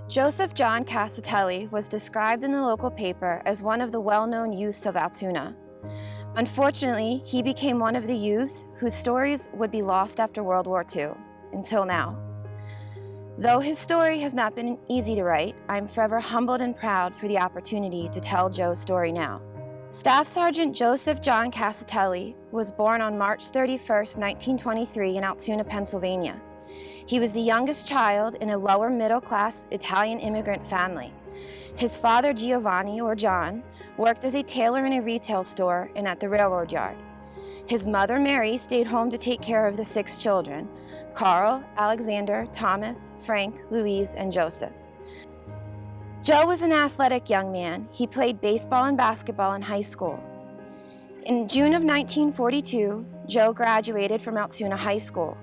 Joseph John Casatelli was described in the local paper as one of the well-known youths of Altoona. Unfortunately, he became one of the youths whose stories would be lost after World War II, until now. Though his story has not been easy to write, I'm forever humbled and proud for the opportunity to tell Joe's story now. Staff Sergeant Joseph John Casatelli was born on March 31, 1923 in Altoona, Pennsylvania. He was the youngest child in a lower middle-class Italian immigrant family. His father, Giovanni, or John, worked as a tailor in a retail store and at the railroad yard. His mother, Mary, stayed home to take care of the 6 children: Carl, Alexander, Thomas, Frank, Louise, and Joseph. Joe was an athletic young man. He played baseball and basketball in high school. In June of 1942, Joe graduated from Altoona High School.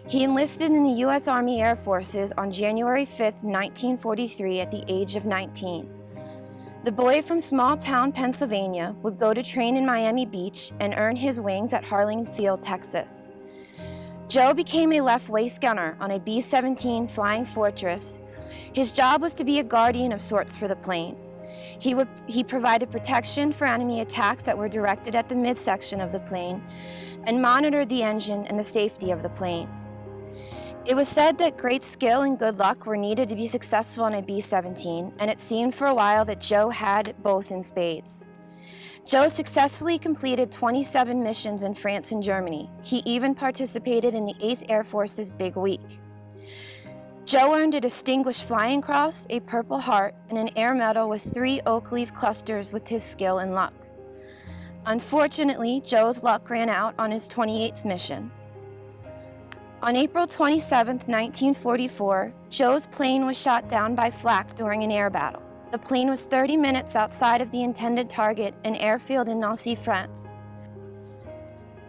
He enlisted in the U.S. Army Air Forces on January 5, 1943 at the age of 19. The boy from small-town Pennsylvania would go to train in Miami Beach and earn his wings at Harling Field, Texas. Joe became a left waist gunner on a B-17 Flying Fortress. His job was to be a guardian of sorts for the plane. He provided protection for enemy attacks that were directed at the midsection of the plane and monitored the engine and the safety of the plane. It was said that great skill and good luck were needed to be successful in a B-17, and it seemed for a while that Joe had both in spades. Joe successfully completed 27 missions in France and Germany. He even participated in the 8th Air Force's Big Week. Joe earned a Distinguished Flying Cross, a Purple Heart, and an Air Medal with 3 oak leaf clusters with his skill and luck. Unfortunately, Joe's luck ran out on his 28th mission. On April 27, 1944, Joe's plane was shot down by flak during an air battle. The plane was 30 minutes outside of the intended target, an airfield in Nancy, France.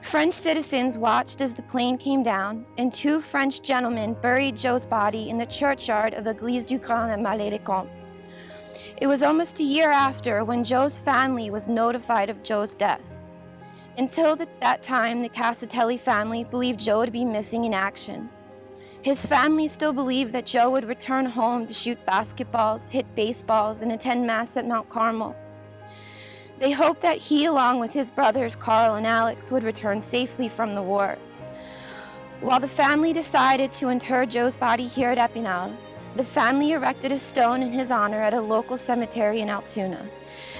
French citizens watched as the plane came down, and 2 French gentlemen buried Joe's body in the churchyard of Église du Grand Malais-les-Comtes. It was almost a year after when Joe's family was notified of Joe's death. Until that time, the Casatelli family believed Joe to be missing in action. His family still believed that Joe would return home to shoot basketballs, hit baseballs, and attend Mass at Mount Carmel. They hoped that he, along with his brothers Carl and Alex, would return safely from the war. While the family decided to inter Joe's body here at Epinal, the family erected a stone in his honor at a local cemetery in Altoona,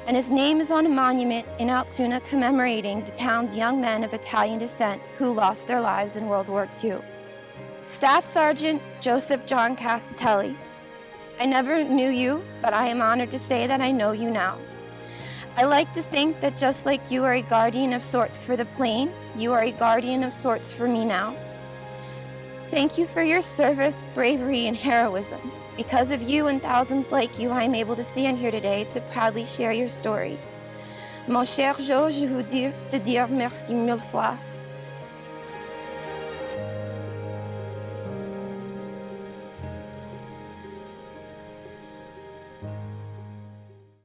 and his name is on a monument in Altoona commemorating the town's young men of Italian descent who lost their lives in World War II. Staff Sergeant Joseph John Casatelli, I never knew you, but I am honored to say that I know you now. I like to think that just like you are a guardian of sorts for the plane, you are a guardian of sorts for me now. Thank you for your service, bravery, and heroism. Because of you and thousands like you, I am able to stand here today to proudly share your story. Mon cher Joe, je vous dire merci mille fois.